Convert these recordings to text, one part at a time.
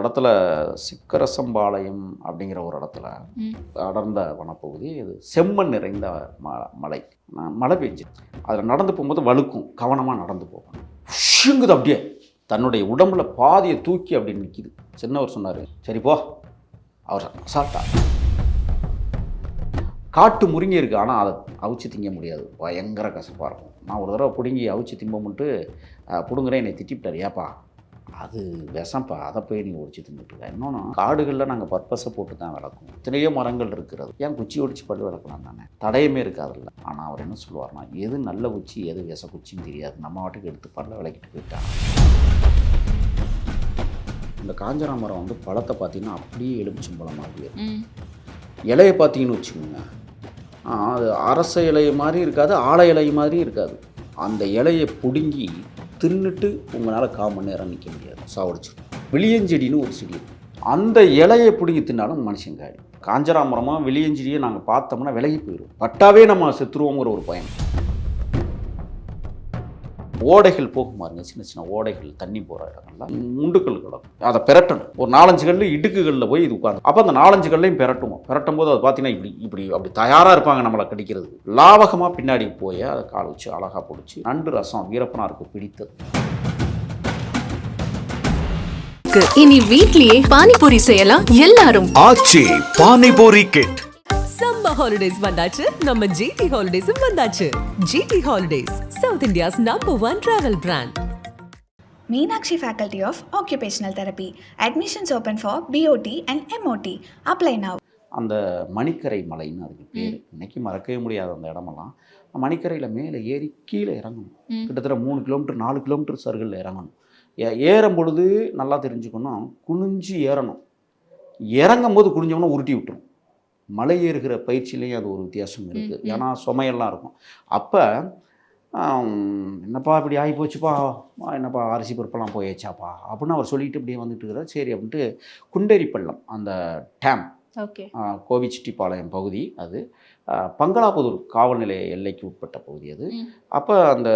இடத்துல சிக்கரசம்பாளையம் அப்படிங்கிற ஒரு இடத்துல அடர்ந்த வனப்பகுதி, இது செம்மண் நிறைந்த மலை. மழை பெஞ்சு அதில் நடந்து போகும்போது வழுக்கும், கவனமாக நடந்து போகணும். ஷுங்குது அப்படியே தன்னுடைய உடம்புல பாதியை தூக்கி அப்படி நிற்கிது. சின்னவர் சொன்னார், சரி போ. அவர் அசால்ட்டா காட்டு முருங்கி இருக்குது, ஆனால் அதை அவிச்சு திங்க முடியாது, பயங்கர கசப்பாக இருக்கும். நான் ஒரு தடவை பிடுங்கி அவிச்சு திம்போம்ட்டு பிடுங்குறேன், என்னை திட்டிவிட்டார். ஏப்பா அது விஷம்ப்பா, அதை போய் நீங்கள் ஒடிச்சு தின்னுட்டுருக்க. இன்னொன்று காடுகளில் நாங்கள் பர்பஸை போட்டு தான் விளக்கும். எத்தனையோ மரங்கள் இருக்கிறது, ஏன் குச்சி ஒடிச்சு பல்லு விளக்கலாம் தானே, தடையுமே இருக்காதுல்ல. ஆனால் அவர் என்ன சொல்லுவார்னா, எது நல்ல குச்சி எது விஷ குச்சின்னு தெரியாது, நம்ம வாட்டுக்கு எடுத்து பல்ல விளக்கிட்டு போயிட்டாங்க. இந்த காஞ்சனா மரம் வந்து பழத்தை பார்த்தீங்கன்னா அப்படியே எலுமிச்சம்பழம் மாதிரி இருக்கும். இலையை பார்த்தீங்கன்னு வச்சுக்கோங்க, அது அரச இலை மாதிரி இருக்காது, ஆலை இலை மாதிரி இருக்காது. அந்த இலையை பிடுங்கி தின்னுட்டு உங்களால் 1/4 மணி நேரம் நிற்க முடியாது, சாவடிச்சிடும். வெளியஞ்செடின்னு ஒரு செடி இருக்கும், அந்த இலையை பிடுங்கி தின்னாலும் மனுஷன் காடி. காஞ்சனா மரமாக வெளியஞ்செடியை நாங்கள் பார்த்தோம்னா விலகி போயிடும், பட்டாவே நம்ம செத்துருவோங்கிற ஒரு பயம். ஓடைகள் போகும் பாருங்க, சின்ன சின்ன ஓடைகள், தண்ணி போகிற இடங்கள்லாம் முண்டுக்கல் கிடக்கும். அதை பெரட்டணும். ஒரு 4-5 கல் இடுக்குகளில் போய் இது உட்காந்து, அப்போ அந்த 4-5 கல்லையும் பெரட்டுவோம். பெரட்டும் போது அது பார்த்தீங்கன்னா இப்படி அப்படி தயாராக இருப்பாங்க நம்மளை கடிக்கிறது. லாவகமாக பின்னாடி போய் அதை கால் வச்சு அழகாக பிடிச்சி நண்டு ரசம் வீரப்பனாருக்கு பிடித்தது. இனி வீட்லயே பானிபூரி செய்யலாம் எல்லாரும். Aachi panipuri kit. Summer holidays வந்தாச்சு, நம்ம ஜிடி ஹாலிடேஸும் வந்தாச்சு. GT holidays, south India's #1 travel brand. Meenakshi Faculty of Occupational Therapy. Admissions open for BOT and MOT. Apply now. அந்த மணிக்கரை மலைன்னு அதுக்கு பேர். இன்னைக்கு மறக்கவே முடியாது அந்த இடமெல்லாம். மணிக்கரையில் மேலே ஏறி கீழே இறங்கணும். கிட்டத்தட்ட 3 கிலோமீட்டர் 4 கிலோமீட்டர் சர்க்கிளில் இறங்கணும். ஏறும் பொழுது நல்லா தெரிஞ்சுக்கணும், குனிஞ்சு ஏறணும். இறங்கும் போது குனிஞ்சோம்னா உருட்டி விட்டுரும். மலை ஏறுகிற பயிற்சியிலையும் அது ஒரு வித்தியாசம் இருக்குது. ஏன்னா சுமையெல்லாம் இருக்கும். அப்போ என்னப்பா இப்படி ஆகி போச்சுப்பா, என்னப்பா அரிசி பருப்பெல்லாம் போயாச்சாப்பா அப்படின்னு அவர் சொல்லிட்டு இப்படியே வந்துட்டு இருக்கிறார். சரி அப்படின்ட்டு குண்டேரி பள்ளம், அந்த டேம், கோவிச்செட்டிப்பாளையம் பகுதி, அது பங்களாபுதூர் காவல் நிலைய எல்லைக்கு உட்பட்ட பகுதி அது. அப்போ அந்த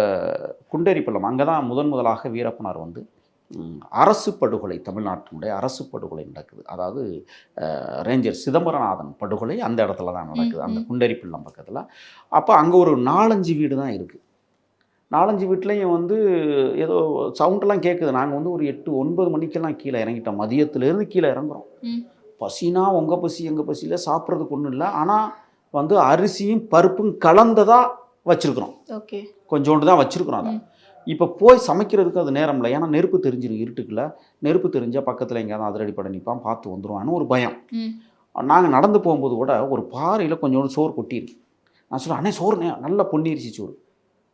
குண்டேரி பள்ளம், அங்கே தான் முதலாக வீரப்பனார் வந்து அரசு படுகொலை, தமிழ்நாட்டினுடைய அரசு படுகொலை நடக்குது. அதாவது ரேஞ்சர் சிதம்பரநாதன் படுகொலை அந்த இடத்துல தான் நடக்குது, அந்த குண்டேரி பள்ளம் பக்கத்தில். அப்போ அங்கே ஒரு 4-5 வீடு தான் இருக்குது. 4-5 வீட்லேயும் வந்து ஏதோ சவுண்டெல்லாம் கேட்குது. நாங்கள் வந்து ஒரு 8-9 மணிக்கெல்லாம் கீழே இறங்கிட்டோம். மதியத்துலேருந்து கீழே இறங்குறோம். பசினா உங்கள் பசி எங்கள் பசியில் சாப்பிட்றதுக்கு ஒன்றும் இல்லை. ஆனால் வந்து அரிசியும் பருப்பும் கலந்ததாக வச்சுருக்குறோம். கொஞ்சோண்டு தான் வச்சுருக்குறோம். அதை இப்போ போய் சமைக்கிறதுக்கு அது நேரம் இல்லை. ஏன்னா நெருப்பு தெரிஞ்சிடும், இருட்டுக்குள்ள நெருப்பு தெரிஞ்சால் பக்கத்தில் எங்கேயாவது அதிரடி படம் நிற்பான், பார்த்து வந்துடுவான்னு ஒரு பயம். நாங்கள் நடந்து போகும்போது கூட ஒரு பாறையில் கொஞ்சோண்டு சோறு கொட்டியிருக்கு. நான் சொல்கிறேன், அண்ணே சோறு நல்லா பொன்னிரிச்சி சோறு,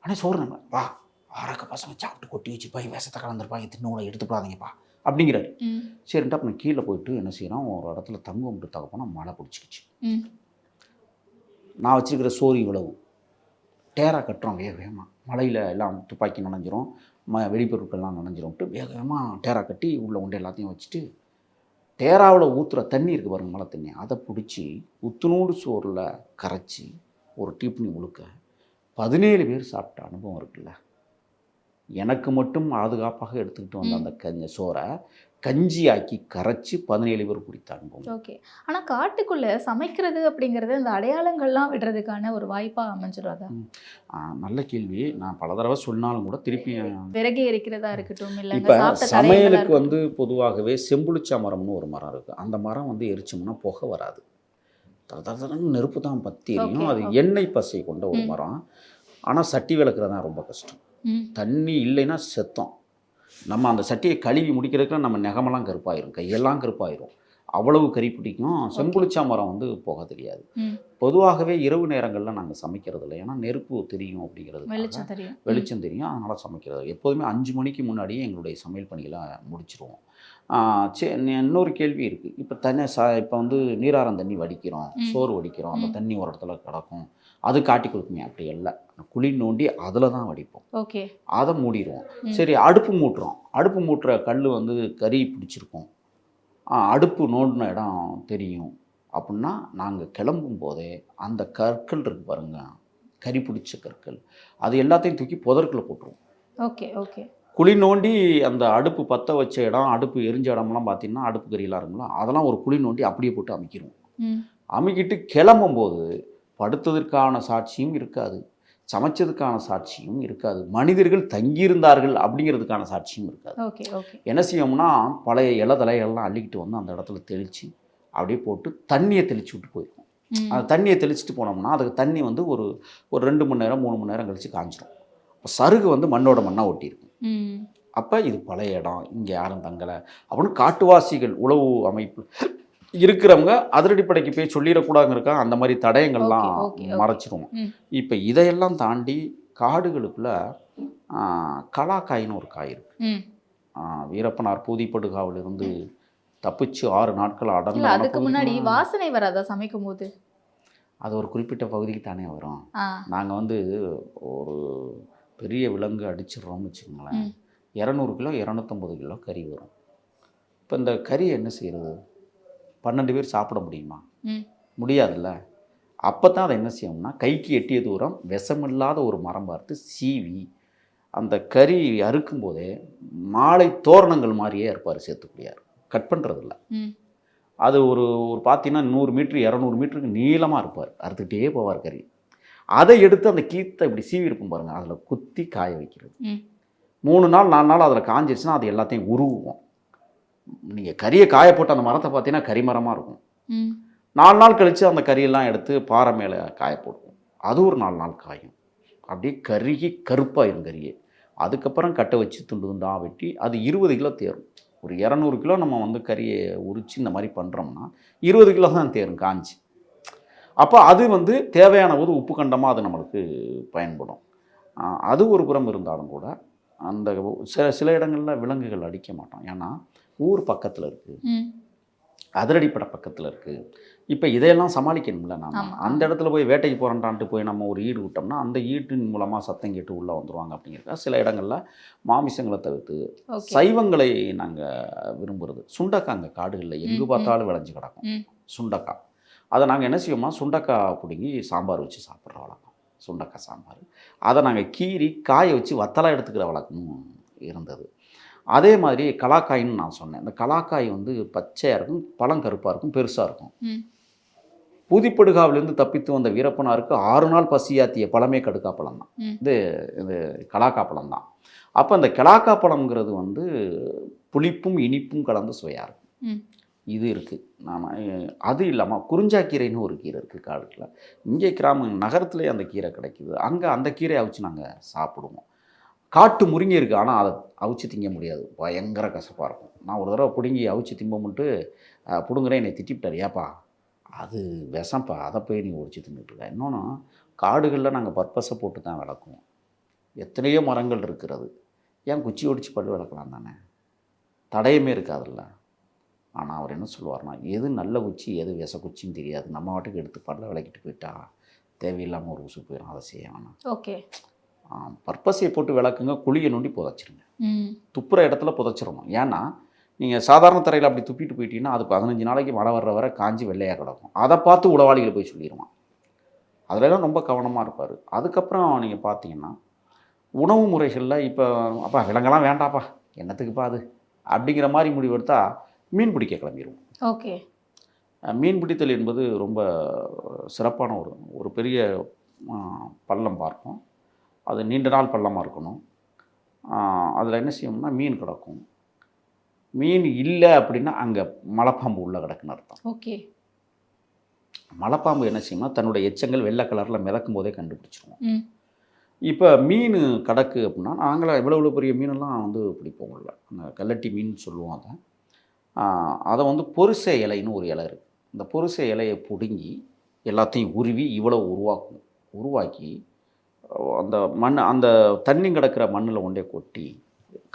அண்ணே சோறு நம்ம வா ஆறக்க பசங்க சாப்பிட்டு கொட்டி வச்சு போய் விஷத்தை கலந்துருப்பாங்க, தின்னோட எடுத்துப்படாதீங்கப்பா அப்படிங்கிறாரு. சரின்ட்டு அப்புறம் கீழே போயிட்டு என்ன செய்யறோம், ஒரு இடத்துல தங்கும்ட்டு தகப்போனா மழை பிடிச்சிக்கிச்சு. நான் வச்சுருக்கிற சோறு இவ்வளவு டேரா கட்டுறோம் வேகமாக, மழையில் எல்லாம் துப்பாக்கி நனைஞ்சிரும், வெடிப்பொருட்கள்லாம் நனைஞ்சிரும்ட்டு வேகமாக டேரா கட்டி உள்ளே உண்டு எல்லாத்தையும் வச்சுட்டு, டேராவில் ஊற்றுற தண்ணி இருக்குது பாருங்கள், மழை தண்ணி, அதை பிடிச்சி உத்துநூறு சோறில் கரைச்சி ஒரு டீப்னி முழுக்க 17 பேர் சாப்பிட்ட அனுபவம் இருக்குல்ல. எனக்கு மட்டும் பாதுகாப்பாக எடுத்துக்கிட்டு வந்த அந்த சோறை கஞ்சி ஆக்கி கரைச்சி 17 பேர் குடித்த அனுபவம். ஓகே. ஆனால் காட்டுக்குள்ளே சமைக்கிறது அப்படிங்கிறது அந்த அடையாளங்கள்லாம் விடுறதுக்கான ஒரு வாய்ப்பாக அமைஞ்சிடாதா? நல்ல கேள்வி. நான் பல தடவை சொன்னாலும் கூட திருப்பி விறகு எரிக்கிறதா இருக்கட்டும், இல்லை இப்போ சமையலுக்கு வந்து பொதுவாகவே செம்புளிச்சா மரம்னு ஒரு மரம் இருக்குது. அந்த மரம் வந்து எரிச்சோம்னா புகை வராது, தரன்னு நெருப்பு தான் பற்றி எரியும். அது எண்ணெய் பசை கொண்ட ஒரு மரம். ஆனால் சட்டி விளக்குறது தான் ரொம்ப கஷ்டம். தண்ணி இல்லைன்னா செத்தம். நம்ம அந்த சட்டியை கழுவி முடிக்கிறதுக்குலாம் நம்ம நெகமெல்லாம் கருப்பாயிரும், கையெல்லாம் கருப்பாயிரும், அவ்வளவு கறி பிடிக்கும். செம்புளிச்சா மரம் வந்து போக தெரியாது. பொதுவாகவே இரவு நேரங்களில் நாங்கள் சமைக்கிறது இல்லை, ஏன்னா நெருப்பு தெரியும் அப்படிங்கிறது, வெளிச்சம் தெரியும், அதனால் சமைக்கிறது. எப்போதுமே 5 மணிக்கு முன்னாடியே எங்களுடைய சமையல் பணிகளை முடிச்சிருவோம். இன்னொரு கேள்வி இருக்குது. இப்போ இப்போ வந்து நீராரம் தண்ணி வடிக்கிறோம், சோறு வடிக்கிறோம், அந்த தண்ணி ஒரு இடத்துல கிடக்கும், அது காட்டி கொடுக்குமே. அப்படி இல்லை, குழி நோண்டி அதில் தான் வடிப்போம். அதை மூடிடுவோம். சரி, அடுப்பு மூட்டுறோம், அடுப்பு மூட்டுற கல் வந்து கறி பிடிச்சிருக்கோம், அடுப்பு நோண்டின இடம் தெரியும் அப்படின்னா நாங்கள் கிளம்பும் போதே அந்த கற்கள் இருக்கு பாருங்க, கறி பிடிச்ச கற்கள், அது எல்லாத்தையும் தூக்கி புதற்குள்ள போட்டுருவோம். குழி நோண்டி அந்த அடுப்பு பற்ற வச்ச இடம், அடுப்பு எரிஞ்ச இடம்லாம் பார்த்தீங்கன்னா, அடுப்பு கறியெல்லாம் இருக்குங்களா, அதெல்லாம் ஒரு குழி நோண்டி அப்படியே போட்டு அமுக்கிடுவோம். அமுக்கிட்டு கிளம்பும்போது படுத்ததற்கான சாட்சியும் இருக்காது, சமைச்சதுக்கான சாட்சியும் இருக்காது, மனிதர்கள் தங்கியிருந்தார்கள் அப்படிங்கிறதுக்கான சாட்சியும் இருக்காது. என்ன செய்வோம்னா, பழைய இலை தலைகள்லாம் அள்ளிக்கிட்டு வந்து அந்த இடத்துல தெளித்து அப்படியே போட்டு தண்ணியை தெளித்து விட்டு போயிருக்கோம். அந்த தண்ணியை தெளிச்சுட்டு போனோம்னா அதுக்கு தண்ணி வந்து ஒரு 2 மணி நேரம் 3 மணி நேரம் கழித்து காஞ்சிடும். இப்போ சருகு வந்து மண்ணோட மண்ணாக ஒட்டியிருக்கும். அப்போ இது பழைய இடம், இங்கே யாரும் தங்கலை அப்படின்னு காட்டுவாசிகள் உளவு அமைப்பு இருக்கிறவங்க அதிரடிப்படைக்கு போய் சொல்லிடக்கூடாதுங்கிறக்கா அந்த மாதிரி தடயங்கள்லாம் மறைச்சிருவோம். இப்போ இதையெல்லாம் தாண்டி காடுகளுக்குள்ள கலாக்காயின்னு ஒரு காய் இருக்கு. வீரப்பனார் பூதிப்படுகாவிலிருந்து தப்பிச்சு 6 நாட்கள் அடர்ந்து. அதுக்கு முன்னாடி வாசனை வராதா சமைக்கும் போது? அது ஒரு குறிப்பிட்ட பகுதிக்கு தானே வரும். நாங்கள் வந்து ஒரு பெரிய விலங்கு அடிச்சிடுறோம்னு வச்சுக்கோங்களேன், 200 கிலோ 250 கிலோ கறி வரும். இப்போ இந்த கறியை என்ன செய்கிறது? 12 பேர் சாப்பிட முடியுமா? முடியாதுல்ல. அப்போ தான் அதை என்ன செய்யணும்னா, கைக்கு எட்டிய தூரம் விஷமில்லாத ஒரு மரம் பார்த்து சீவி அந்த கறி அறுக்கும் போதே மாலை தோரணங்கள் மாதிரியே இருப்பார் சேத்துக்குடியார். கட் பண்ணுறதில்ல. அது ஒரு பார்த்தீங்கன்னா 100 மீட்ரு 200 மீட்டருக்கு நீளமாக இருப்பார், அறுத்துக்கிட்டே போவார் கறி. அதை எடுத்து அந்த கீத்தை இப்படி சீவி இருக்கும் பாருங்கள், அதில் குத்தி காய வைக்கிறது. 3 நாள் 4 நாள் அதில் காஞ்சிருச்சுன்னா அது எல்லாத்தையும் உருவுவோம். நீங்கள் கறியை காய போட்டு அந்த மரத்தை பார்த்தீங்கன்னா கரிமரமாக இருக்கும். 4 நாள் கழித்து அந்த கறியெல்லாம் எடுத்து பாறை மேலே காய போடுவோம். அது ஒரு 4 நாள் காயும். அப்படியே கருகி கருப்பாயிரும் கறியே. அதுக்கப்புறம் கட்டை வச்சு துண்டு துண்டாக வெட்டி அது 20 கிலோ தேரும். ஒரு 200 கிலோ நம்ம வந்து கறியை உரித்து இந்த மாதிரி பண்ணுறோம்னா 20 கிலோ தான் தேரும் காஞ்சி. அப்போ அது வந்து தேவையான போது உப்பு கண்டமாக அது நம்மளுக்கு பயன்படும். அது ஒரு புறம் இருந்தாலும் கூட அந்த சில இடங்களில் விலங்குகள் அடிக்க மாட்டோம். ஏன்னா ஊர் பக்கத்தில் இருக்குது, அதிரடிப்படை பக்கத்தில் இருக்குது. இப்போ இதையெல்லாம் சமாளிக்கணும்ல. நாம் அந்த இடத்துல போய் வேட்டைக்கு போகிறோன்டான்ட்டு போய் நம்ம ஒரு ஈடு விட்டோம்னா அந்த ஈட்டின் மூலமாக சத்தம் கேட்டு உள்ளே வந்துடுவாங்க. அப்படிங்கிறக்கா சில இடங்களில் மாமிசங்களை தவிர்த்து சைவங்களை நாங்கள் விரும்புகிறது. சுண்டக்காய் அங்கே காடுகளில் எங்கே பார்த்தாலும் விளைஞ்சு கிடக்கும் சுண்டக்காய். அதை நாங்கள் என்ன செய்வோம்னா, சுண்டக்காய் பிடுங்கி சாம்பார் வச்சு சாப்பிட்ற வழக்கம். சுண்டக்காய் சாம்பார் அதை நாங்கள் கீறி காய வச்சு வத்தலாக எடுத்துக்கிற வழக்கமும் இருந்தது. அதே மாதிரி கலாக்காயின்னு நான் சொன்னேன். இந்த கலாக்காய் வந்து பச்சையாக இருக்கும், பழம் கருப்பாக இருக்கும், பெருசாக இருக்கும். பூதிப்படுகாவிலேருந்து தப்பித்து வந்த வீரப்பனாருக்கு 6 நாள் பசியாத்திய பழமே கடுக்கா பழம் தான். இது கலாக்கா பழம் தான். அப்போ அந்த கலாக்கா பழம்ங்கிறது வந்து புளிப்பும் இனிப்பும் கலந்து சுவையாக இருக்கும். இது இருக்குது. நாம் அது இல்லாமல் குறிஞ்சாக்கீரைன்னு ஒரு கீரை இருக்குது காடுகளில். இங்கே நகரத்துலேயே அந்த கீரை கிடைக்கிது. அங்கே அந்த கீரையை அவிச்சு நாங்கள் சாப்பிடுவோம். காட்டு முருங்கை இருக்குது, ஆனால் அதை அவிச்சு திங்க முடியாது, பயங்கர கசப்பாக இருக்கும். நான் ஒரு தடவை பிடுங்கி அவிச்சு திம்போம்ட்டு பிடுங்குறேன், என்னை திட்டிவிட்டார். ஏப்பா அது விஷம்ப்பா, அதை போய் நீ ஒடிச்சு தின்னுட்டுருக்க. இன்னொன்று காடுகளில் நாங்கள் பர்பஸை போட்டு தான் விளக்குவோம். எத்தனையோ மரங்கள் இருக்கிறது, ஏன் குச்சி ஒடிச்சு பல் விளக்கலாம் தானே, தடையுமே இருக்காதுல்ல. ஆனால் அவர் என்ன சொல்லுவார்னா, எது நல்ல குச்சி எது விஷ குச்சின்னு தெரியாது, நம்ம வாட்டுக்கு எடுத்து பல்ல விளக்கிட்டு போயிட்டா தேவையில்லாமல் ஒரு உசு போயிடும், அதை செய்ய வேணாம். ஓகே, பர்பஸை போட்டு விளக்குங்க, குழியை நோண்டி புதைச்சிருங்க, துப்புற இடத்துல புதைச்சிடணும். ஏன்னா நீங்கள் சாதாரண தரையில் அப்படி துப்பிட்டு போயிட்டீங்கன்னா அது 15 நாளைக்கு மழை வர்ற வரை காஞ்சி வெள்ளையாக கிடக்கும். அதை பார்த்து உளவாளிகளை போய் சொல்லிடுவான். அதிலெல்லாம் ரொம்ப கவனமாக இருப்பார். அதுக்கப்புறம் நீங்கள் பார்த்தீங்கன்னா உணவு முறைகளில் இப்போ அப்பா விலங்கெல்லாம் வேண்டாப்பா என்னத்துக்குப்பா அது அப்படிங்கிற மாதிரி முடிவெடுத்தா மீன் பிடிக்க கிளம்பிடுவோம். ஓகே, மீன் பிடித்தல் என்பது ரொம்ப சிறப்பான ஒரு பெரிய பள்ளம் பார்ப்போம். அது நீண்ட நாள் பள்ளமாக இருக்கணும். அதில் என்ன செய்யணும்னா மீன் கிடக்கும். மீன் இல்லை அப்படின்னா அங்கே மலைப்பாம்பு உள்ளே கிடக்குன்னு அர்த்தம். ஓகே, மலைப்பாம்பு என்ன செய்யணும்னா தன்னுடைய எச்சங்கள் வெள்ளை கலரில் மிதக்கும் போதே கண்டுபிடிச்சிருவோம். இப்போ மீன் கிடக்கு அப்படின்னா நாங்களாம் இவ்வளோ பெரிய மீனெல்லாம் வந்து பிடிப்போம். இல்லை அந்த கல்லட்டி மீன் சொல்லுவோம். அதை வந்து பொரிசை இலைன்னு ஒரு இலை இருக்குது. இந்த பொரிசை இலையை பிடுங்கி எல்லாத்தையும் உருவி இவ்வளோ உருவாக்கி அந்த மண் அந்த தண்ணி கிடக்கிற மண்ணில் கொண்டே கொட்டி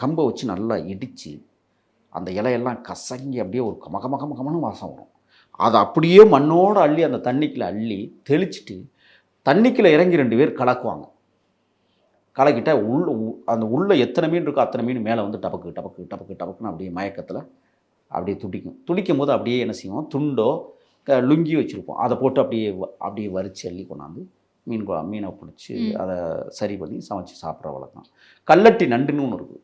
கம்பை வச்சு நல்லா இடித்து அந்த இலையெல்லாம் கசங்கி அப்படியே ஒரு கமகமகமகமனு வாசம் வரும். அதை அப்படியே மண்ணோடு அள்ளி அந்த தண்ணிக்குள்ளே அள்ளி தெளிச்சுட்டு தண்ணிக்குள்ளே இறங்கி 2 பேர் கலக்குவாங்க. கலக்கிட்டால் அந்த உள்ளே எத்தனை மீன் இருக்கோ அத்தனை மீன் மேலே வந்து டபக்கு டபக்கு டபக்கு டபக்குன்னு அப்படியே மயக்கத்தில் அப்படியே துடிக்கும் போது அப்படியே என்ன செய்வோம், துண்டோ லுங்கி வச்சுருப்போம், அதை போட்டு அப்படியே வரிச்சு அள்ளி கொண்டாந்து மீனை பிடிச்சி அதை சரி பண்ணி சமைச்சு சாப்பிட்ற வழக்கம். கல்லட்டி நண்டுன்னு ஒன்று இருக்குது.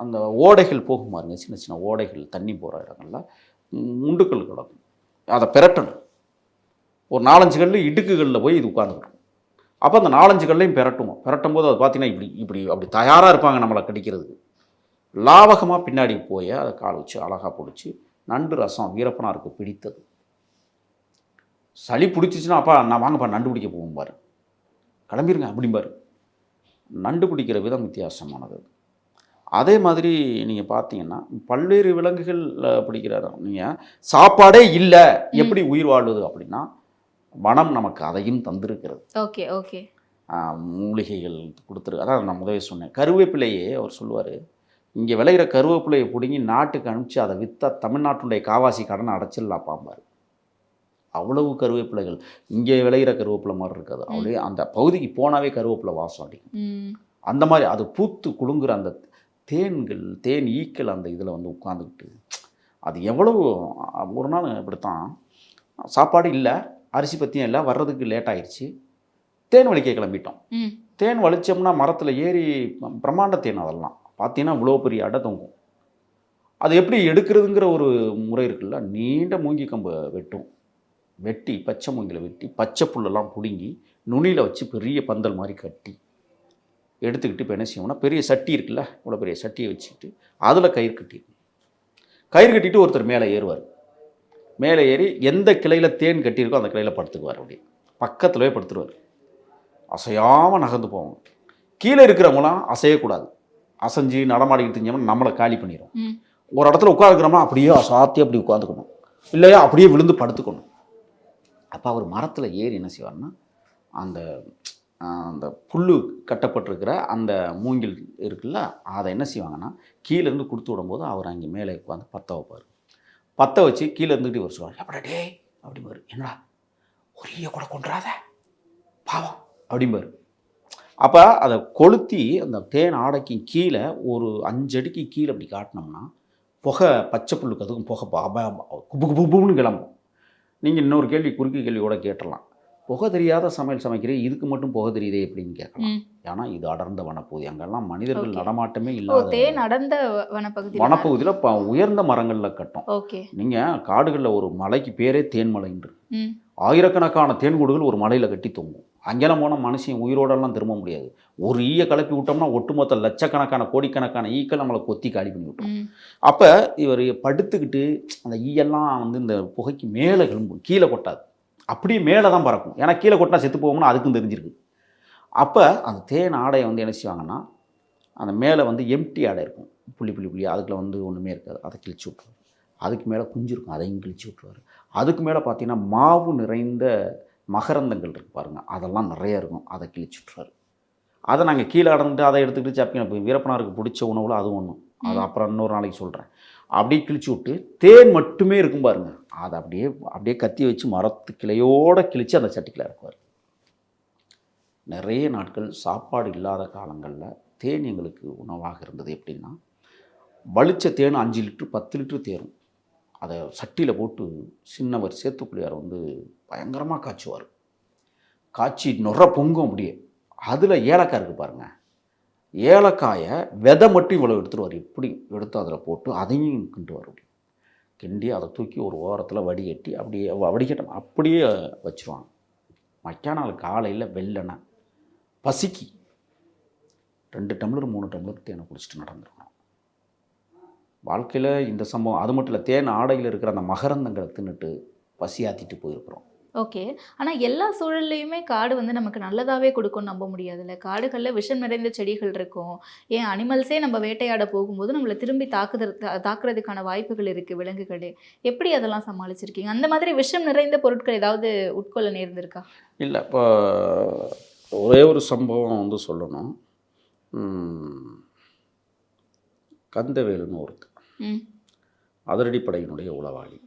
அந்த ஓடைகள் போகும் பாருங்க, சின்ன சின்ன ஓடைகள் தண்ணி போகிற இடங்கள்ல முண்டுக்கல் கிடக்கும். அதை பெரட்டணும். ஒரு 4-5 கல் இடுக்குகளில் போய் இது உட்காந்துக்கிடும். அப்போ அந்த 4-5 கல்லையும் பெரட்டுவோம். பெரட்டும் போது அது பார்த்தீங்கன்னா இப்படி இப்படி அப்படி தயாராக இருப்பாங்க நம்மளை கடிக்கிறதுக்கு. லாவகமாக பின்னாடி போய் அதை கால் வச்சு அழகாக பிடிச்சி நண்டு ரசம் வீரப்பனாருக்கு பிடித்தது. சளி பிடிச்சிச்சின்னா அப்பா நான் வாங்கப்பா நண்டு பிடிக்க போகும் பாரு, கிளம்பிருங்க அப்படிம்பாரு. நண்டு பிடிக்கிற விதம் வித்தியாசமானது. அதே மாதிரி நீங்கள் பார்த்தீங்கன்னா பல்வேறு விலங்குகள் பிடிக்கிறாரு. நீங்கள் சாப்பாடே இல்லை எப்படி உயிர் வாழ்வது அப்படின்னா வனம் நமக்கு அதையும் தந்திருக்கிறது. Okay okay. மூலிகைகள் கொடுத்துருக்கு. அதான் நான் முதவே சொன்னேன். கருவேப்பிலையே அவர் சொல்லுவார், இங்கே விளையிற கருவேப்பிலையை பிடுங்கி நாட்டுக்கு அனுப்பிச்சு அதை விற்றா தமிழ்நாட்டுடைய காவாசி கடனை அடைச்சிடலாம் பாம்பார். அவ்வளவு கருவேப்பிலைகள் இங்கே விளையிற கருவேப்பிலை மாதிரி இருக்காது. அப்படியே அந்த பகுதிக்கு போனாவே கருவேப்பிலை வாசம் அடிக்கும். அந்த மாதிரி அது பூத்து குலுங்குற அந்த தேன்கள், தேன் ஈக்கள் அந்த இதில் வந்து உட்காந்துக்கிட்டு அது எவ்வளவு. ஒரு நாள் இப்படித்தான் சாப்பாடு இல்லை, அரிசி பற்றியும் இல்லை, வர்றதுக்கு லேட் ஆயிடுச்சு. தேன் வலிக்க கிளம்பிட்டோம். தேன் வலிச்சோம்னா மரத்தில் ஏறி பிரம்மாண்ட தேன் அதெல்லாம் பார்த்தீங்கன்னா இவ்வளோ பெரிய அடை தொங்கும். அது எப்படி எடுக்கிறதுங்கிற ஒரு முறை இருக்குல்ல. நீண்ட மூங்கி கம்பை வெட்டி பச்சை மூங்கில் வெட்டி பச்சை புல்லெல்லாம் பிடுங்கி நுனியில் வச்சு பெரிய பந்தல் மாதிரி கட்டி எடுத்துக்கிட்டு இப்போ என்ன செய்வோம்னா பெரிய சட்டி இருக்குல்ல, இவ்வளோ பெரிய சட்டியை வச்சுக்கிட்டு அதில் கயிறு கட்டிட்டு ஒருத்தர் மேலே ஏறுவார். மேலே ஏறி எந்த கிளையில் தேன் கட்டியிருக்கோ அந்த கிளையில் படுத்துக்குவார். அப்படி பக்கத்துலவே படுத்துருவார். அசையாமல் நகர்ந்து போவாங்க. கீழே இருக்கிறவங்களாம் அசையக்கூடாது. அசைஞ்சு நடமாடிக்கிட்டு இருந்தோம்னா நம்மளை காலி பண்ணிடும். ஒரு இடத்துல உட்காந்துக்கிறோமா அப்படியே அசாத்தி அப்படி உட்காந்துக்கணும், இல்லையா அப்படியே விழுந்து படுத்துக்கணும். அப்போ அவர் மரத்தில் ஏறி என்ன செய்வார்னா அந்த அந்த புல் கட்டப்பட்டிருக்கிற அந்த மூங்கில் இருக்குல்ல, அதை என்ன செய்வாங்கன்னா கீழேருந்து கொடுத்து விடும்போது அவர் அங்கே மேலே உட்காந்து பற்ற வைப்பார். பற்ற வச்சு கீழே இருந்துக்கிட்டு ஒரு சொல்லுவார், எப்படா டே அப்படிம்பாரு. என்னடா ஒரு ஈய கூட கொண்டுறாத பாவம் அப்படிம்பாரு. அப்போ அதை கொளுத்தி அந்த தேன் ஆடைக்கு கீழே ஒரு 5 அடிக்கு கீழே அப்படி காட்டினோம்னா புகை, பச்சை புல்லுக்கு அதுக்கும் புகை குபு குபுன்னு கிளம்பும். நீங்கள் இன்னொரு குறுக்கு கேள்வியோட கேட்டலாம், புகை தெரியாத சமையல் சமைக்கிறேன், இதுக்கு மட்டும் புகை தெரியுதே எப்படின்னு கேட்கலாம். ஏன்னா இது அடர்ந்த வனப்பகுதி, அங்கெல்லாம் மனிதர்கள் நடமாட்டமே இல்லாத வனப்பகுதியில் இப்போ உயர்ந்த மரங்களில் கட்டும். நீங்கள் காடுகளில் ஒரு மலைக்கு பேரே தேன்மலைன்று, ஆயிரக்கணக்கான தேன்கூடுகள் ஒரு மலையில் கட்டி தொங்கும். அங்கெல்லாம் போனால் மனுஷன் உயிரோடெல்லாம் திரும்ப முடியாது. ஒரு ஈயை கிளப்பி விட்டோம்னா ஒட்டுமொத்த லட்சக்கணக்கான கோடிக்கணக்கான ஈக்கள் நம்மளை கொத்தி காலி பண்ணி விட்டோம். அப்போ இவர் படுத்துக்கிட்டு அந்த ஈயெல்லாம் வந்து இந்த புகைக்கு மேலே கிளம்பும், கீழே கொட்டாது, அப்படியே மேலே தான் பறக்கும். ஏன்னா கீழே கொட்டினா செத்து போகும்னு அதுக்கும் தெரிஞ்சிருக்கு. அப்போ அந்த தேன் ஆடையை வந்து என்ன செய்வாங்கன்னா அந்த மேலே வந்து எம்டி ஆடை இருக்கும், புள்ளி அதுக்குள்ள வந்து ஒன்றுமே இருக்காது, அதை கிழிச்சு விட்ருவார். அதுக்கு மேலே குஞ்சு இருக்கும், அதையும் கிழிச்சு விட்ருவார். அதுக்கு மேலே பார்த்தீங்கன்னா மாவு நிறைந்த மகரந்தங்கள் இருக்கு பாருங்கள், அதெல்லாம் நிறையா இருக்கும், அதை கிழிச்சு விட்ருவார். அதை நாங்கள் கீழே அடந்துட்டு அதை எடுத்துக்கிட்டு சாப்பிட்டு வீரப்பனாருக்கு பிடிச்ச உணவில் அது ஒன்றும், அது அப்புறம் இன்னொரு நாளைக்கு சொல்கிறேன். அப்படியே கிழிச்சு விட்டு தேன் மட்டுமே இருக்கும் பாருங்கள், அதை அப்படியே கத்தி வச்சு மரத்து கிளையோடு கிழித்து அந்த சட்டிக்கில் இறக்குவார். நிறைய நாட்கள் சாப்பாடு இல்லாத காலங்களில் தேன் எங்களுக்கு உணவாக இருந்தது. எப்படின்னா வலிச்ச தேன் 5 லிட்டரு 10 லிட்டரு தேரும். அதை சட்டியில் போட்டு சின்னவர் சேத்துக்குள்ளியார் வந்து பயங்கரமாக காய்ச்சுவார். காய்ச்சி நுர பொங்கும் அப்படியே. அதில் ஏலக்காய் இருக்குது பாருங்கள், ஏலக்காயை விதை மட்டும் இவ்வளோ எடுத்துருவார். இப்படி எடுத்து அதில் போட்டு அதையும் கிண்டுவார். அப்படி கிண்டி அதை தூக்கி ஒரு ஓரத்தில் வடிகட்டி அப்படியே வடிகட்டம் அப்படியே வச்சுருவாங்க. மக்காநாள் காலையில் வெள்ளனை பசிக்கு 2 டம்ளர் 3 டம்ளர் தேனை குடிச்சிட்டு நடந்துருக்கணும். வாழ்க்கையில் இந்த சம்பவம் அது மட்டும் இல்லை, தேன் ஆடையில் இருக்கிற அந்த மகரந்தங்களை தின்னுட்டு பசியாத்திட்டு போயிருக்கிறோம். ஓகே. ஆனால் எல்லா சூழல்லையுமே காடு வந்து நமக்கு நல்லதாகவே கொடுக்கும்னு நம்ப முடியாதுல்ல. காடுகளில் விஷம் நிறைந்த செடிகள் இருக்கும். ஏன் அனிமல்ஸே நம்ம வேட்டையாட போகும்போது நம்மளை திரும்பி தாக்குறதுக்கான வாய்ப்புகள் இருக்குது விலங்குகளே. எப்படி அதெல்லாம் சமாளிச்சிருக்கீங்க? அந்த மாதிரி விஷம் நிறைந்த பொருட்கள் ஏதாவது உட்கொள்ள நேர்ந்திருக்கா? இல்லை, இப்போ ஒரே ஒரு சம்பவம் வந்து சொல்லணும். கந்தவேலுன்னு ஒருத்தர், அதிரடிப்படையினுடைய உளவாளி.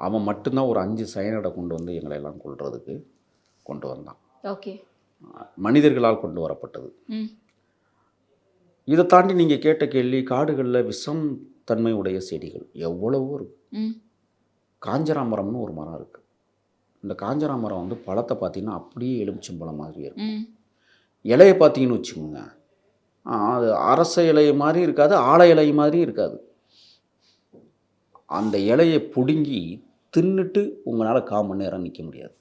அவன் மட்டும்தான் ஒரு 5 சயனடை கொண்டு வந்து எங்களை எல்லாம் கொல்றதுக்கு கொண்டு வந்தான். ஓகே. மனிதர்களால் கொண்டு வரப்பட்டது. இதை தாண்டி நீங்கள் கேட்ட கேள்வி, காடுகளில் விஷம் தன்மை உடைய செடிகள் எவ்வளவோ இருக்கு. காஞ்சராமரம்னு ஒரு மரம் இருக்குது. இந்த காஞ்சராமரம் வந்து பழத்தை பார்த்தீங்கன்னா அப்படியே எலுமிச்சம்பழம் மாதிரி இருக்கும். இலையை பார்த்தீங்கன்னு வச்சுக்கோங்க, அது அரச இலை மாதிரி இருக்காது, ஆலை இலை மாதிரி இருக்காது. அந்த இலையை பிடுங்கி தின்னுட்டு உங்களால் 1/4 மணி நேரம் நிற்க முடியாது,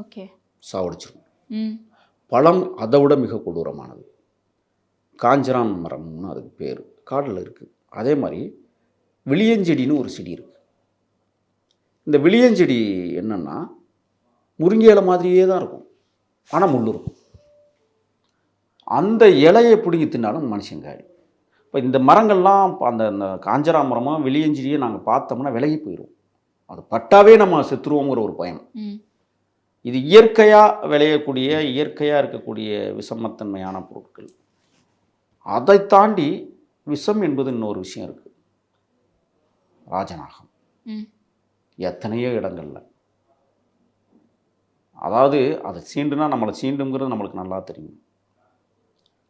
ஓகே. சாவடிச்சிடும். ம். பழம் அதை விட மிக கொடூரமானது. காஞ்சரான் மரம்னு அதுக்கு பேர், காடில் இருக்குது. அதே மாதிரி விளியஞ்செடின்னு ஒரு செடி இருக்குது. இந்த விளியஞ்செடி என்னென்னா முருங்கை இலை மாதிரியே தான் இருக்கும், ஆனால் முள் இருக்கும். அந்த இலையை பிடுங்கி தின்னாலும் மனுஷன் காலி. இப்போ இந்த மரங்கள்லாம் அந்த காஞ்சரா மரமாக விளியஞ்செடியை நாங்கள் பார்த்தோம்னா விலகி போயிடும். அது பட்டாவே நம்ம செத்துருவோங்கிற ஒரு பயம். இது இயற்கையாக விளையக்கூடிய, இயற்கையாக இருக்கக்கூடிய விஷமத்தன்மையான பொருட்கள். அதை தாண்டி விஷம் என்பது இன்னொரு விஷயம் இருக்குது. ராஜநாகம் எத்தனையோ இடங்கள்ல, அதாவது அதை சீண்டுனா நம்மளை சீண்டுங்கிறது நம்மளுக்கு நல்லா தெரியும்.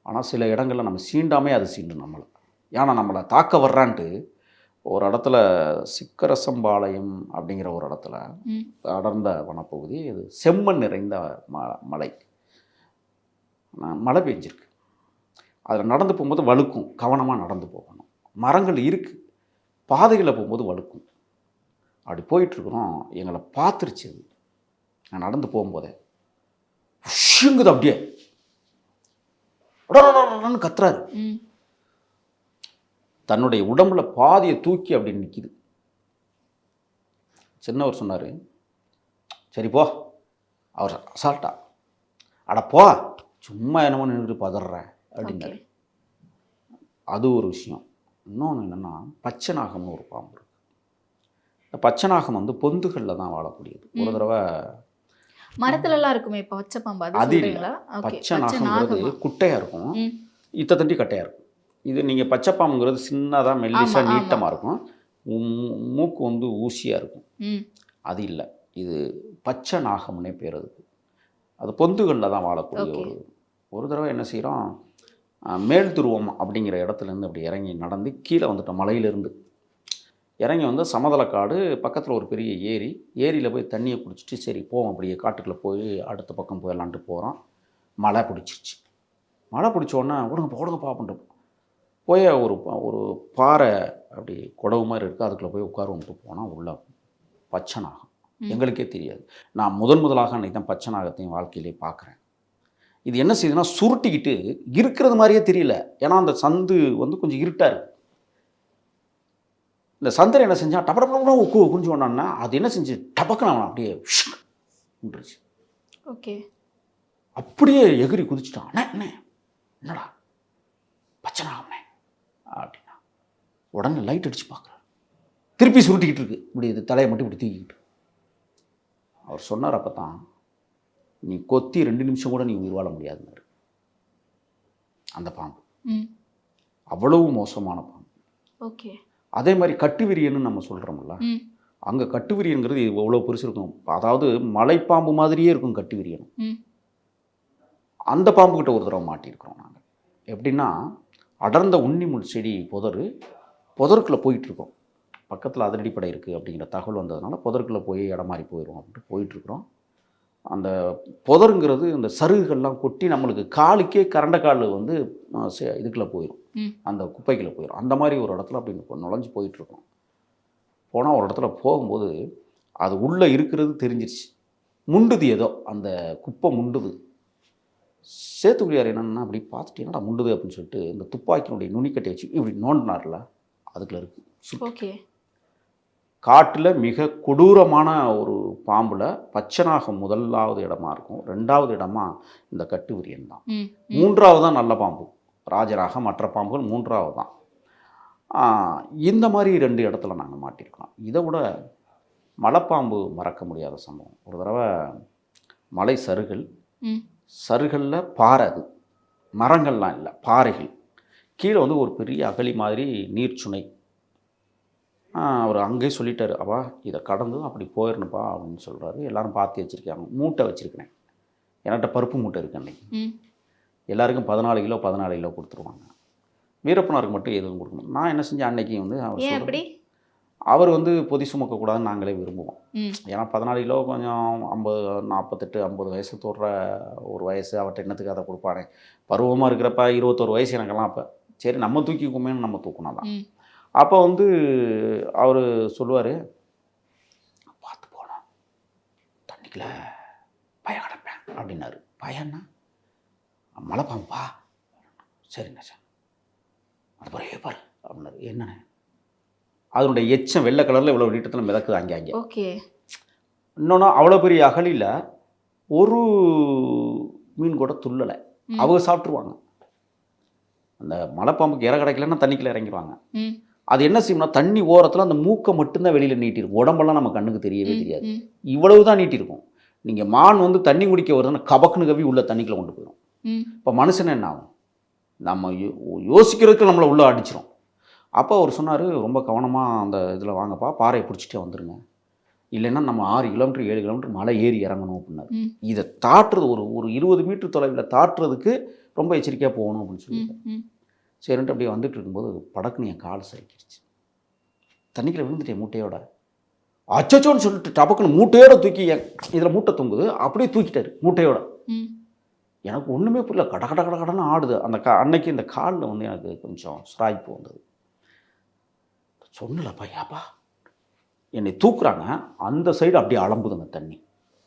ஆனால் சில இடங்களில் நம்ம சீண்டாமே அது சீண்டும் நம்மளை. ஏன்னா நம்மளை தாக்க வர்றான்ட்டு ஒரு இடத்துல சிக்கரசம்பாளையம் அப்படிங்கிற ஒரு இடத்துல அடர்ந்த வனப்பகுதி, இது செம்மண் நிறைந்த மலை, மழை பெஞ்சிருக்கு. அதில் நடந்து போகும்போது வழுக்கும், கவனமாக நடந்து போகணும். மரங்கள் இருக்குது, பாதைகளில் போகும்போது வழுக்கும். அப்படி போயிட்டுருக்குறோம், எங்களை பார்த்துருச்சு அது. நான் நடந்து போகும்போதே உஷுங்குது, அப்படியே உடனே கத்துறாரு. தன்னுடைய உடம்புல பாதியை தூக்கி அப்படி நிற்கிது. சின்னவர் சொன்னார், சரி போ. அவர் அசால்ட்டா, அட போ, சும்மா என்னமோ நின்றுட்டு பதறேன் அப்படின்னாரு. அது ஒரு விஷயம். இன்னொன்று என்னென்னா பச்சை நாகம்னு ஒரு பாம்பு இருக்குது. இந்த பச்சை நாகம் வந்து பொந்துகளில் தான் வாழக்கூடியது. ஒரு தடவை மரத்துலலாம் இருக்குமே இப்போ பச்சை பாம்பு, அது இல்லைங்களா? பச்சை நாகம்ங்கிறது குட்டையாக இருக்கும், இத்த தண்டி கட்டையாக இருக்கும். இது நீங்கள் பச்சை பாம்புங்கிறது சின்னதாக மெல்லிசாக நீட்டமாக இருக்கும், மூக்கு வந்து ஊசியாக இருக்கும். அது இல்லை, இது பச்சை நாகம்னே பேர் அதுக்கு. அது பொந்துகளில் தான் வாழக்கூடிய ஒரு தடவை என்ன செய்கிறோம், மேல் துருவம் அப்படிங்கிற இடத்துலேருந்து அப்படி இறங்கி நடந்து கீழே வந்துட்டோம். மலையிலேருந்து இறங்கி வந்து சமதளக்காடு பக்கத்தில் ஒரு பெரிய ஏரி, ஏரியில் போய் தண்ணியை குடிச்சிட்டு சரி போவோம் அப்படியே காட்டுக்குள்ளே போய் அடுத்த பக்கம் போயிடலான்ட்டு போகிறோம். மழை பிடிச்சிருச்சு. மழை பிடிச்சோன்னே ஓடுங்கப்பா அப்படின்ட்டு போய் ஒரு பாறை அப்படி குடவு மாதிரி இருக்குது, அதுக்குள்ளே போய் உட்காருவோம்ட்டு போனால் உள்ள பச்சை நாகம். எங்களுக்கே தெரியாது. நான் முதலாக அன்றைக்கி தான் பச்சை நாகத்தையும் வாழ்க்கையிலே பார்க்குறேன். இது என்ன செய்யுதுன்னா சுருட்டிக்கிட்டு இருக்கிறது மாதிரியே தெரியல, ஏன்னா அந்த சந்து வந்து கொஞ்சம் இருட்டாக இருக்குது. இந்த சந்திரன் என்ன செஞ்சால் டப்படப்பட குஞ்சு ஒன்றான்னா அது என்ன செஞ்சு டபக்குன்னு அவன் அப்படியே விட்டுருச்சு. ஓகே. அப்படியே எகிரி குதிச்சுட்டான். அண்ணே என்னடா பச்சை நாகம்ண்ணே அப்படின்னா உடனே லைட் அடித்து பார்க்குறாரு. திருப்பி சுருட்டிக்கிட்டு இருக்கு, இப்படி இது தலையை மட்டும் இப்படி தூக்கிக்கிட்டு. அவர் சொன்னார், அப்போ தான் நீ கொத்தி 2 நிமிஷம் கூட நீ உயிர் வாழ முடியாதுன்னாரு. அந்த பாம்பு அவ்வளவு மோசமான பாம்பு. ஓகே. அதே மாதிரி கட்டுவிரியன்னு நம்ம சொல்கிறோம்ல, அங்கே கட்டுவிரியங்கிறது எவ்வளோ பெருசு இருக்கும். அதாவது மலைப்பாம்பு மாதிரியே இருக்கும் கட்டுவிரியன். அந்த பாம்புக்கிட்ட ஒரு தடவை மாட்டியிருக்கிறோம் நாங்கள். எப்படின்னா அடர்ந்த உன்னிமுள் செடி புதருக்குள்ளே போயிட்டுருக்கோம். பக்கத்தில் அதிரடிப்படை இருக்குது அப்படிங்கிற தகவல் வந்ததுனால புதருக்குள்ளே போய் இடம் மாறி போயிடும் அப்படின்ட்டு போயிட்டுருக்குறோம். அந்த புதருங்கிறது இந்த சருகுகள்லாம் கொட்டி நம்மளுக்கு காலுக்கே கரண்ட கால் வந்து இதுக்குள்ளே போயிடும், அந்த குப்பைக்குள்ளே போயிடும். அந்த மாதிரி ஒரு இடத்துல அப்படி நுழைஞ்சு போயிட்டுருக்கோம். போனால் ஒரு இடத்துல போகும்போது அது உள்ளே இருக்கிறது தெரிஞ்சிருச்சு. முண்டுது, ஏதோ அந்த குப்பை முண்டுது. சேத்துக்குடியார் என்னென்னா அப்படி பார்த்துட்டு என்னடா முண்டுது அப்படின்னு சொல்லிட்டு இந்த துப்பாக்கியினுடைய நுனிக்கட்டை வச்சு இப்படி நோண்டினார்ல, அதுக்குள்ள இருக்குது. ஓகே. காட்டில் மிக கொடூரமான ஒரு பாம்பில் பச்சைநாகம் முதலாவது இடமா இருக்கும், 2வது இடமா இந்த கட்டுவிரியன் தான், 3வது தான் நல்ல பாம்பு ராஜராக, மற்ற பாம்புகள் 3வது தான். இந்த மாதிரி 2 இடத்துல நாங்கள் மாட்டியிருக்கோம். இதை விட மலைப்பாம்பு மறக்க முடியாத சம்பவம். ஒரு தடவை மலை சருகளில் பாறை, அது மரங்கள்லாம் இல்லை, பாறைகள். கீழே வந்து ஒரு பெரிய அகழி மாதிரி நீர்ச்சுனை. அவர் அங்கேயே சொல்லிட்டார், அப்பா இதை கடந்து அப்படி போயிடணுப்பா அப்படின்னு சொல்கிறாரு. எல்லோரும் பார்த்து வச்சுருக்காங்க. மூட்டை வச்சுருக்கிறேன், என்கிட்ட பருப்பு மூட்டை இருக்குது. அன்றைக்கி எல்லாருக்கும் 14 கிலோ கொடுத்துருவாங்க. வீரப்பனாருக்கு மட்டும் எதுவும் கொடுக்கணும். நான் என்ன செஞ்சேன் அன்னைக்கு வந்து அவர் அவர் வந்து பொதி சுமக்கக்கூடாதுன்னு நாங்களே விரும்புவோம். ம். ஏன்னா 14 கிலோ கொஞ்சம் 48 50 வயசு தொடுற ஒரு வயசு, அவர்கிட்ட என்னத்துக்கு அதை கொடுப்பானே. பருவமாக இருக்கிறப்ப 21 வயசு எனக்கெல்லாம். அப்போ சரி நம்ம தூக்கிக்குமேன்னு நம்ம தூக்கினோம் தான். ம். அப்போ வந்து அவர் சொல்லுவார், பார்த்து போனோம் தண்ணிக்குள்ள பயம் கிடப்பேன் அப்படின்னாரு. பயன்னா மலைப்பாம்பா. சரிங்க சார், அது ஒரே பாரு அப்படின்னாரு. என்னண்ணே? அதனுடைய எச்சம் வெள்ளை கலரில் இவ்வளோ நீட்டத்தில் மிதக்குது அங்கே. ஓகே. இன்னொன்று அவ்வளோ பெரிய அகலியில் ஒரு மீன் கூட துள்ளலை. அவங்க சாப்பிட்ருவாங்க. அந்த மலைப்பாம்புக்கு இற கிடைக்கலன்னா தண்ணிக்குள்ளே இறங்கிடுவாங்க. ம். அது என்ன செய்யும்னா தண்ணி ஓரத்தில் அந்த மூக்கை மட்டும்தான் வெளியில் நீட்டிருக்கும். உடம்பெல்லாம் நம்ம கண்ணுக்கு தெரியவே ம். தெரியாது. ம். இவ்வளவு தான் நீட்டிருக்கும். நீங்கள் மான் வந்து தண்ணி குடிக்க வருதுன்னா கபக்குன்னு கவி உள்ள தண்ணிக்குள்ளே கொண்டு போயிடும். ம். இப்போ மனுஷன் என்ன ஆகும்? நம்ம யோசிக்கிறதுக்கு நம்மளை உள்ளே அடிச்சிடும். அப்போ அவர் சொன்னார், ரொம்ப கவனமாக அந்த இதில் வாங்கப்பா, பாறையை பிடிச்சிட்டே வந்துடுங்க, இல்லைன்னா நம்ம 6 கிலோமீட்டர் 7 கிலோமீட்டர் மலை ஏறி இறங்கணும் அப்படின்னாரு. ம். இதை தாட்டுறது ஒரு 20 மீட்டர் தொலைவில் தாட்டுறதுக்கு ரொம்ப எச்சரிக்கையாக போகணும் அப்படின்னு ம். சொல்லிட்டு ம். சரின்ட்டு அப்படியே வந்துட்டு இருக்கும்போது படக்குன்னு என் கால் சறுக்கிடுச்சு. தண்ணிக்குள்ள விழுந்துட்டேன் மூட்டையோட. அச்சோன்னு சொல்லிட்டு டபக்குன்னு மூட்டையோட தூக்கி இதில் மூட்டை தொங்குது, அப்படியே தூக்கிட்டாரு மூட்டையோட. ம். எனக்கு ஒன்றுமே புரியல. கடன்னு ஆடுது. அந்த அன்னைக்கு இந்த காலில் வந்து எனக்கு கொஞ்சம் சிராய்ப்பு வந்தது. சொன்னலப்பா ஏப்பா என்னை தூக்குறாங்க, அந்த சைடு அப்படியே அலம்புதுங்க தண்ணி.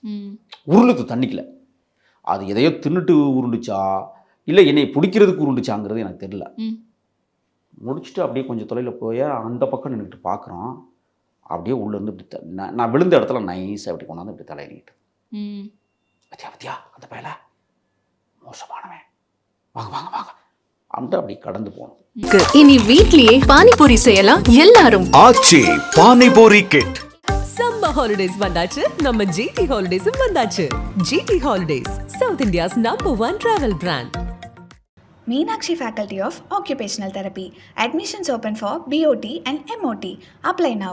ம். உருளுது தண்ணிக்குள்ள. அது எதையோ தின்னுட்டு உருண்டுச்சா இல்லை என்னை பிடிக்கிறதுக்கு உருண்டுச்சாங்கிறது எனக்கு தெரியல. ம். முடிச்சுட்டு அப்படியே கொஞ்சம் தொலைவில் போய் அந்த பக்கம் நின்றுட்டு பார்க்குறோம். அப்படியே உள்ளேருந்து இப்படி நான் விழுந்த இடத்துல நைஸாக அப்படி கொண்டாந்து இப்படி தலையிட்டு, ம். பத்தியா அந்த பயல மோசமானவன், வாங்க வாங்க வாங்க அப்படின்ட்டு அப்படி கடந்து போனோம். இனி வீட்லயே பானிபூரி செய்யலாம் எல்லாரும். Aachi panipuri kit. Summer holidays வந்தாச்சு, நம்ம ஜிடி ஹாலிடேஸும் வந்தாச்சு. GT holidays, south India's #1 travel brand. Meenakshi Faculty of Occupational Therapy. Admissions open for BOT and MOT. Apply now.